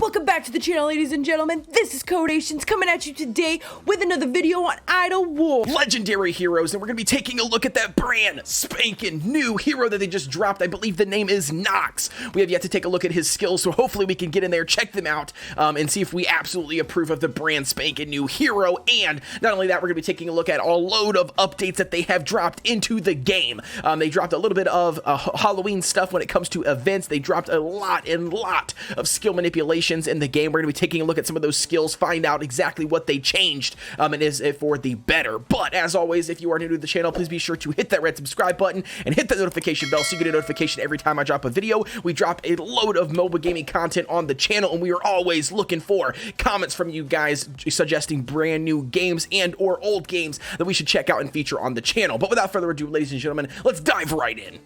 Welcome back to the channel, ladies and gentlemen. This is Kodeations coming at you today with another video on Idle Wolf. Legendary heroes, and we're going to be taking a look at that brand spanking new hero that they just dropped. I believe the name is Nox. We have yet to take a look at his skills, so hopefully we can get in there, check them out, and see if we absolutely approve of the brand spanking new hero. And not only that, we're going to be taking a look at a load of updates that they have dropped into the game. They dropped a little bit of Halloween stuff when it comes to events. They dropped a lot of skill manipulations in the game. We're going to be taking a look at some of those skills, find out exactly what they changed, and is it for the better. But as always, if you are new to the channel, please be sure to hit that red subscribe button and hit the notification bell so you get a notification every time I drop a video. We drop a load of mobile gaming content on the channel, and we are always looking for comments from you guys suggesting brand new games and or old games that we should check out and feature on the channel. But without further ado, ladies and gentlemen, let's dive right in.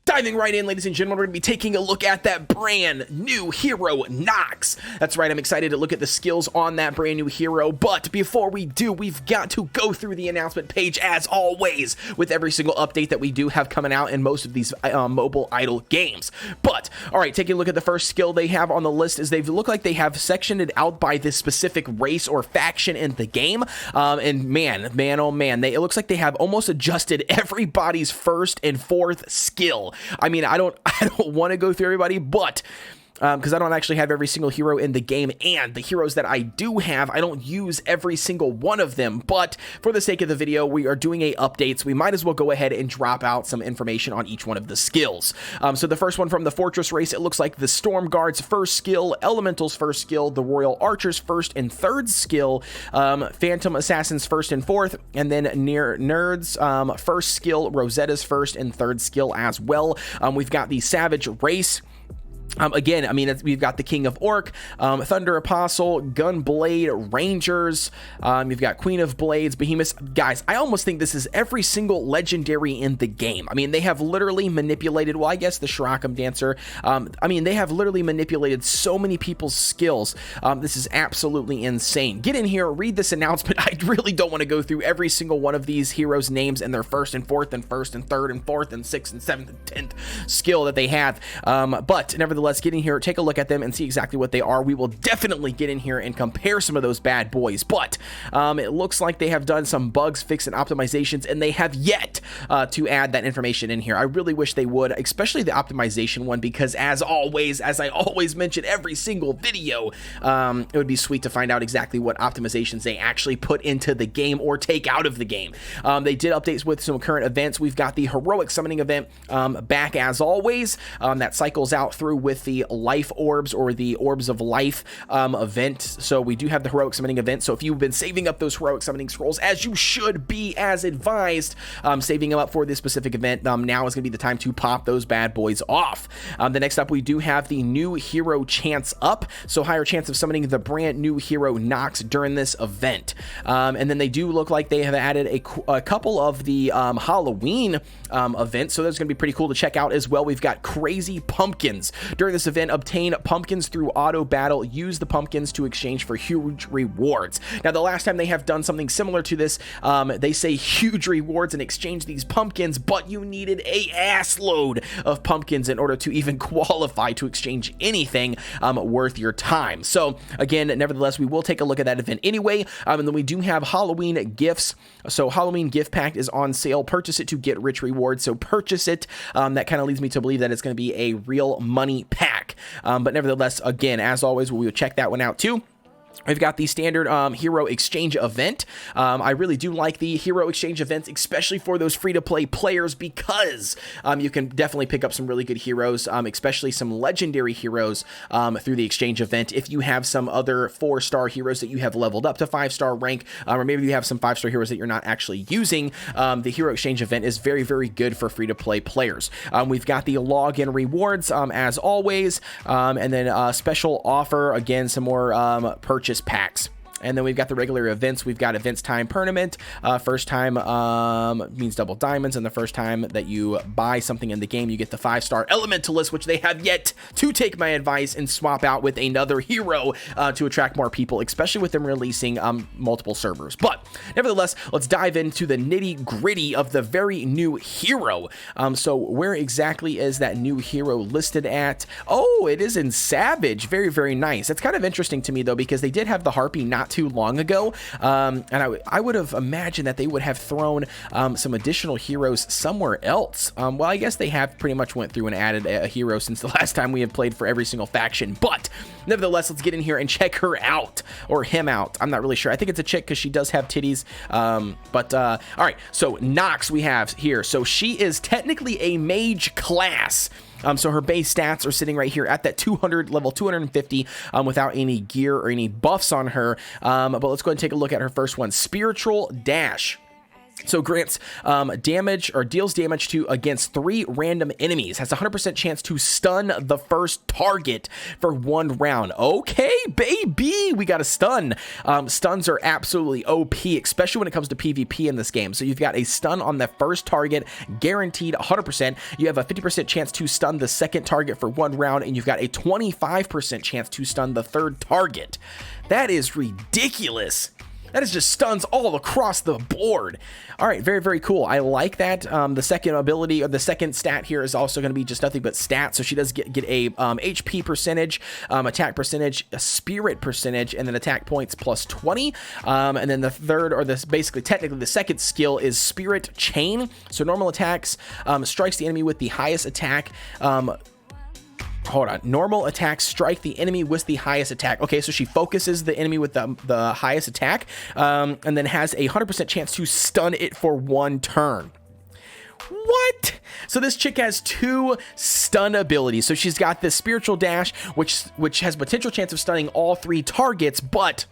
Diving right in, ladies and gentlemen, we're going to be taking a look at that brand new hero, Nox. That's right, I'm excited to look at the skills on that brand new hero, but before we do, we've got to go through the announcement page as always with every single update that we do have coming out in most of these mobile idle games. But, alright, taking a look at the first skill they have on the list is they look like they have sectioned it out by this specific race or faction in the game, and man, oh man, it looks like they have almost adjusted everybody's first and fourth skill. I mean, I don't want to go through everybody, but because I don't actually have every single hero in the game, and the heroes that I do have, I don't use every single one of them. But for the sake of the video, we are doing updates. We might as well go ahead and drop out some information on each one of the skills. So the first one from the Fortress race, it looks like the Storm Guard's first skill, Elemental's first skill, the Royal Archer's first and third skill, Phantom Assassin's first and fourth, and then Nerd's first skill, Rosetta's first and third skill as well. We've got the Savage race. Again, I mean, we've got the King of Orc, Thunder Apostle, Gunblade, Rangers, you've got Queen of Blades, Behemoths. Guys, I almost think this is every single legendary in the game. I mean, they have literally manipulated, well, I guess the Shirakum Dancer. I mean, they have literally manipulated so many people's skills. This is absolutely insane. Get in here, read this announcement. I really don't want to go through every single one of these heroes' names and their first and fourth and first and third and fourth and sixth and seventh and 10th skill that they have. But nevertheless, get in here, take a look at them and see exactly what they are. We will definitely get in here and compare some of those bad boys, but it looks like they have done some bugs, fix, and optimizations, and they have yet to add that information in here. I really wish they would, especially the optimization one, because as always, as I always mention every single video, it would be sweet to find out exactly what optimizations they actually put into the game or take out of the game. They did updates with some current events. We've got the Heroic Summoning event back as always. That cycles out through with the life orbs or the orbs of life event. So we do have the Heroic Summoning event. So if you've been saving up those Heroic Summoning scrolls, as you should be, as advised, saving them up for this specific event, now is going to be the time to pop those bad boys off. The next up, we do have the new hero chance up. So higher chance of summoning the brand new hero Nox during this event. And then they do look like they have added a couple of the Halloween events. So that's going to be pretty cool to check out as well. We've got Crazy Pumpkins. During this event, obtain pumpkins through auto battle. Use the pumpkins to exchange for huge rewards. Now, the last time they have done something similar to this, they say huge rewards and exchange these pumpkins, but you needed a ass load of pumpkins in order to even qualify to exchange anything worth your time. So again, nevertheless, we will take a look at that event anyway. And then we do have Halloween gifts. So Halloween gift pack is on sale. Purchase it to get rich rewards. So purchase it. That kind of leads me to believe that it's going to be a real money pack. But nevertheless, again, as always, we will check that one out too. We've got the standard hero exchange event. I really do like the hero exchange events, especially for those free-to-play players, because you can definitely pick up some really good heroes, especially some legendary heroes through the exchange event. If you have some other 4-star heroes that you have leveled up to 5-star rank, or maybe you have some 5-star heroes that you're not actually using, the hero exchange event is very, very good for free-to-play players. We've got the login rewards, as always, and then special offer, again, some more purchase packs And then we've got the regular events. We've got events time permanent. First time means double diamonds, and the first time that you buy something in the game, you get the 5-star elementalist, which they have yet to take my advice and swap out with another hero to attract more people, especially with them releasing multiple servers. But nevertheless, let's dive into the nitty gritty of the very new hero. So where exactly is that new hero listed at? Oh, it is in Savage. Very, very nice. That's kind of interesting to me though, because they did have the Harpy not too long ago, and I would have imagined that they would have thrown some additional heroes somewhere else. Well, I guess they have pretty much went through and added a hero since the last time we have played for every single faction, but nevertheless, let's get in here and check her out, or him out. I'm not really sure. I think it's a chick because she does have titties. All right, so Nox we have here. So she is technically a mage class. So her base stats are sitting right here at that 200, level 250, without any gear or any buffs on her. But let's go ahead and take a look at her first one, Spiritual Dash. So grants damage, or deals damage to against 3 random enemies. Has a 100% chance to stun the first target for 1 round. Okay, baby, we got a stun. Stuns are absolutely OP, especially when it comes to PvP in this game. So you've got a stun on the first target, guaranteed 100%. You have a 50% chance to stun the second target for 1 round, and you've got a 25% chance to stun the third target. That is ridiculous. That is just stuns all across the board. All right, very, very cool. I like that. The second ability, or the second stat here, is also going to be just nothing but stats. So she does get a HP percentage, attack percentage, a spirit percentage, and then attack points plus 20. And then the third, or this basically technically the second skill, is Spirit Chain. So normal attacks strikes the enemy with the highest attack. Hold on. Normal attacks strike the enemy with the highest attack. Okay, so she focuses the enemy with the highest attack, and then has a 100% chance to stun it for 1 turn. What? So this chick has 2 stun abilities. So she's got this Spiritual Dash, which has potential chance of stunning all 3 targets, but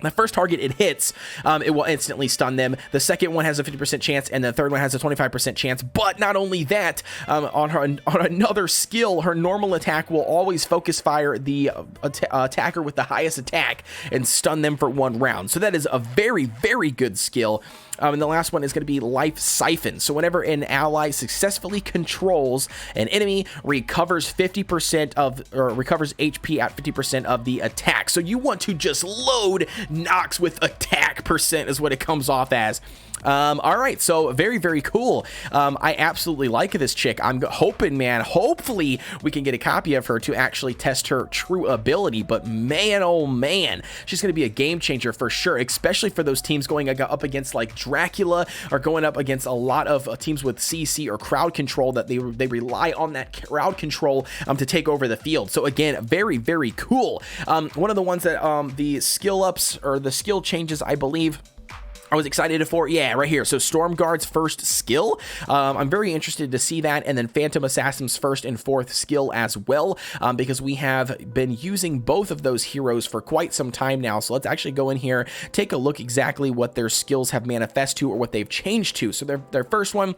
the first target it hits, it will instantly stun them. The second one has a 50% chance, and the third one has a 25% chance. But not only that, on another skill, her normal attack will always focus fire the attacker with the highest attack and stun them for 1 round. So that is a very, very good skill. And the last one is going to be Life Siphon. So whenever an ally successfully controls an enemy, recovers 50% of, or recovers HP at 50% of the attack. So you want to just load Nox with attack percent is what it comes off as. All right, so very, very cool. I absolutely like this chick. I'm hoping, man, hopefully we can get a copy of her to actually test her true ability. But man, oh man, she's going to be a game changer for sure, especially for those teams going up against like Dracula, or going up against a lot of teams with CC or crowd control, that they rely on that crowd control to take over the field. So again, very, very cool. One of the ones that the skill ups, or the skill changes, I believe I was excited for, yeah, right here. So Stormguard's first skill, I'm very interested to see that, and then Phantom Assassin's first and fourth skill as well, because we have been using both of those heroes for quite some time now. So let's actually go in here, take a look exactly what their skills have manifest to, or what they've changed to. So their first one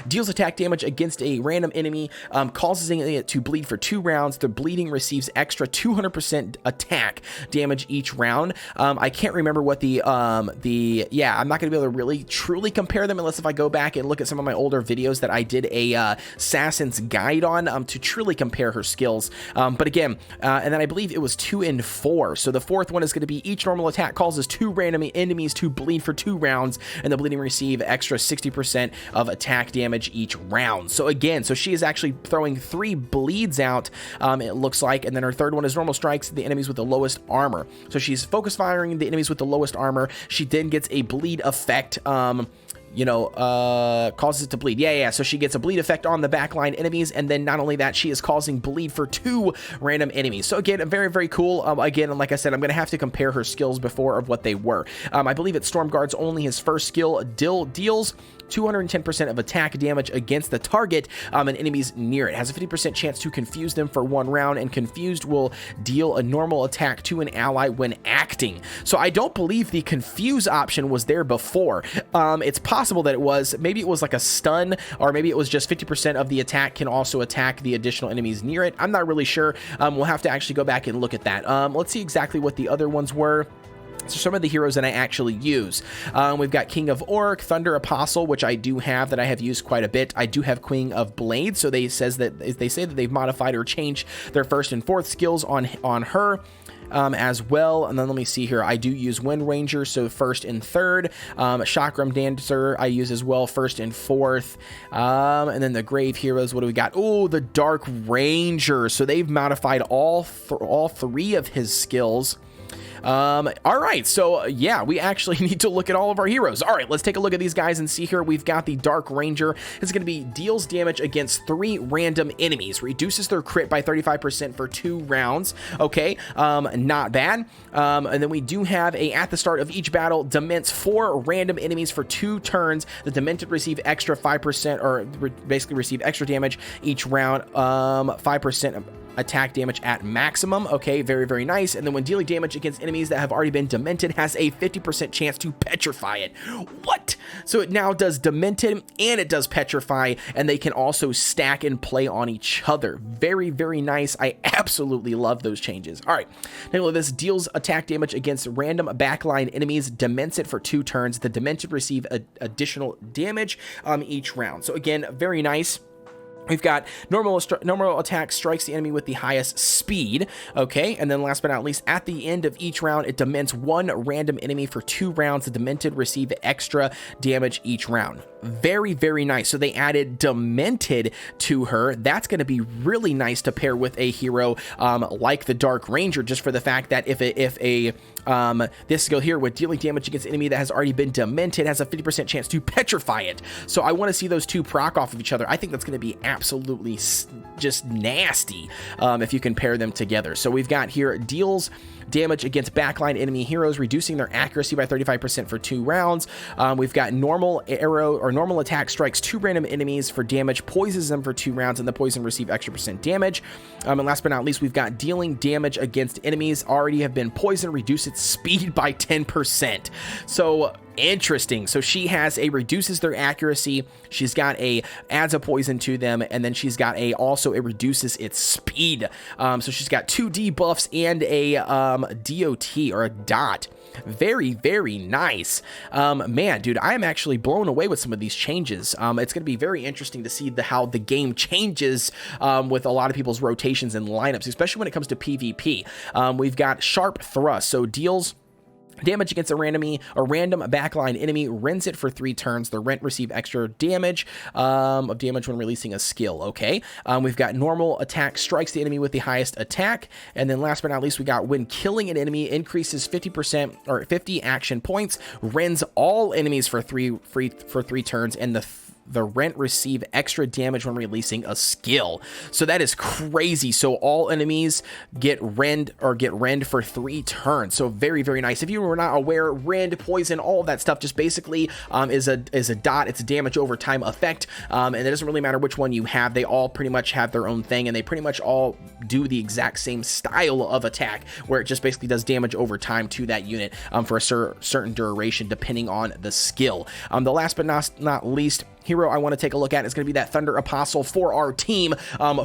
deals attack damage against a random enemy, causing it to bleed for 2 rounds. The bleeding receives extra 200% attack damage each round. I can't remember what yeah, I'm not going to be able to really truly compare them unless if I go back and look at some of my older videos that I did a Assassin's Guide on to truly compare her skills. But again, and then I believe it was 2 and 4. So the fourth one is going to be each normal attack causes 2 random enemies to bleed for 2 rounds, and the bleeding receive extra 60% of attack damage each round. So again, so she is actually throwing 3 bleeds out, it looks like, and then her third one is normal strikes the enemies with the lowest armor. So she's focus firing the enemies with the lowest armor. She then gets a bleed effect, causes it to bleed. Yeah. So she gets a bleed effect on the backline enemies, and then not only that, she is causing bleed for 2 random enemies. So again, very, very cool. Again, like I said, I'm going to have to compare her skills before of what they were. I believe it's Stormguard's only his first skill deals 210% of attack damage against the target and enemies near it. Has a 50% chance to confuse them for 1 round, and confused will deal a normal attack to an ally when acting. So I don't believe the confuse option was there before. It's possible that it was. Maybe it was like a stun, or maybe it was just 50% of the attack can also attack the additional enemies near it. I'm not really sure. We'll have to actually go back and look at that. Let's see exactly what the other ones were. So some of the heroes that I actually use. We've got King of Orc, Thunder Apostle, which I do have, that I have used quite a bit. I do have Queen of Blades, so they say that they've modified or changed their first and fourth skills on her. As well. And then let me see here. I do use Wind Ranger, so first and third. Chakram Dancer I use as well, first and fourth. And then the Grave Heroes, what do we got? Oh, the Dark Ranger. So they've modified all three of his skills. All right, so yeah, we actually need to look at all of our heroes. All right, let's take a look at these guys and see here. We've got the Dark Ranger. It's going to be deals damage against 3 random enemies, reduces their crit by 35% for 2 rounds. Okay, not bad. And then we do have at the start of each battle, dements 4 random enemies for 2 turns. The demented receive extra 5%, or basically receive extra damage each round, 5% attack damage at maximum. Okay, very, very nice. And then when dealing damage against enemies that have already been demented, has a 50% chance to petrify it. What? So it now does demented and it does petrify, and they can also stack and play on each other. Very, very nice. I absolutely love those changes. All right, now this deals attack damage against random backline enemies, dements it for 2 turns. The demented receive additional damage each round. So again, very nice. We've got normal attack strikes the enemy with the highest speed. Okay, and then last but not least, at the end of each round, it dements 1 random enemy for 2 rounds. The demented receive extra damage each round. Very, very nice. So they added demented to her. That's going to be really nice to pair with a hero like the Dark Ranger, just for the fact that if this skill here with dealing damage against an enemy that has already been demented has a 50% chance to petrify it. So I want to see those 2 proc off of each other. I think that's going to be absolutely just nasty if you can pair them together. So we've got here deals damage against backline enemy heroes, reducing their accuracy by 35% for 2 rounds. We've got normal arrow or normal attack strikes 2 random enemies for damage, poisons them for 2 rounds, and the poison receive extra % damage. And last but not least, we've got dealing damage against enemies already have been poisoned, reduce its speed by 10%. So interesting. So she has reduces their accuracy. She's got adds a poison to them, and then she's got also reduces its speed. So she's got 2 debuffs and a DOT or a dot. Very, very nice. Man, dude, I am actually blown away with some of these changes. It's going to be very interesting to see how the game changes with a lot of people's rotations and lineups, especially when it comes to PvP. We've got Sharp Thrust, so deals damage against a random backline enemy, rends it for 3 turns. The rent receive extra damage of damage when releasing a skill. Okay, we've got normal attack strikes the enemy with the highest attack, and then last but not least, we got when killing an enemy increases 50% or 50 action points, rends all enemies for 3 turns, and the rent receive extra damage when releasing a skill. So that is crazy. So all enemies get rend for 3 turns. So very, very nice. If you were not aware, rend, poison, all of that stuff just basically is a dot. It's a damage over time effect, and it doesn't really matter which one you have. They all pretty much have their own thing, and they pretty much all do the exact same style of attack, where it just basically does damage over time to that unit for a certain duration depending on the skill. The last but not least hero I want to take a look at is going to be that Thunder Apostle for our team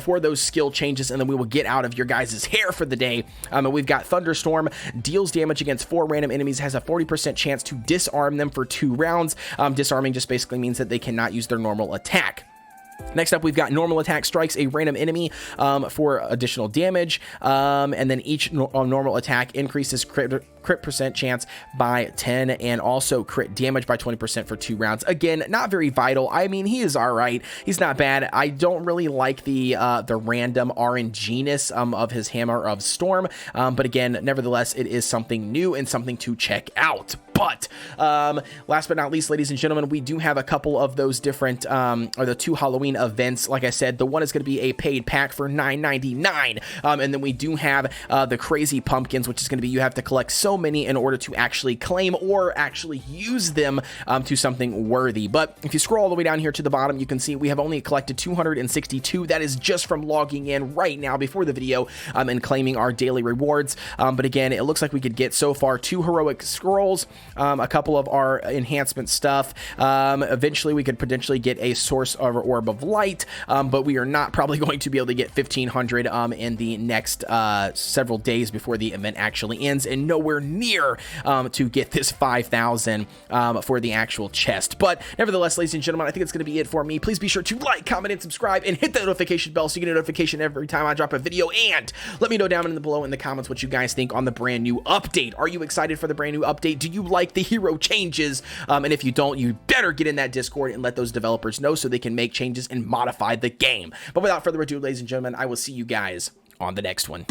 for those skill changes, and then we will get out of your guys' hair for the day. And we've got Thunderstorm, deals damage against 4 random enemies, has a 40% chance to disarm them for 2 rounds. Disarming just basically means that they cannot use their normal attack. Next up, we've got normal attack strikes a random enemy for additional damage, and then each normal attack increases crit percent chance by 10, and also crit damage by 20% for 2 rounds. Again, not very vital. I mean, he is all right. He's not bad. I don't really like the random RNG-ness of his Hammer of Storm, but again, nevertheless, it is something new and something to check out. But last but not least, ladies and gentlemen, we do have a couple of those different, or the 2 Halloween events. Like I said, the one is going to be a paid pack for $9.99, and then we do have the Crazy Pumpkins, which is going to be you have to collect so many in order to actually claim or actually use them to something worthy. But if you scroll all the way down here to the bottom, you can see we have only collected 262. That is just from logging in right now before the video and claiming our daily rewards. But again, it looks like we could get so far 2 heroic scrolls, a couple of our enhancement stuff. Eventually we could potentially get a source of orb of light, but we are not probably going to be able to get 1500 in the next several days before the event actually ends, and nowhere near to get this 5,000 for the actual chest. But nevertheless, ladies and gentlemen, I think it's going to be it for me. Please be sure to like, comment, and subscribe, and hit that notification bell so you get a notification every time I drop a video. And let me know down below in the comments what you guys think on the brand new update. Are you excited for the brand new update? Do you like the hero changes? And if you don't, you better get in that Discord and let those developers know so they can make changes and modify the game. But without further ado, ladies and gentlemen, I will see you guys on the next one.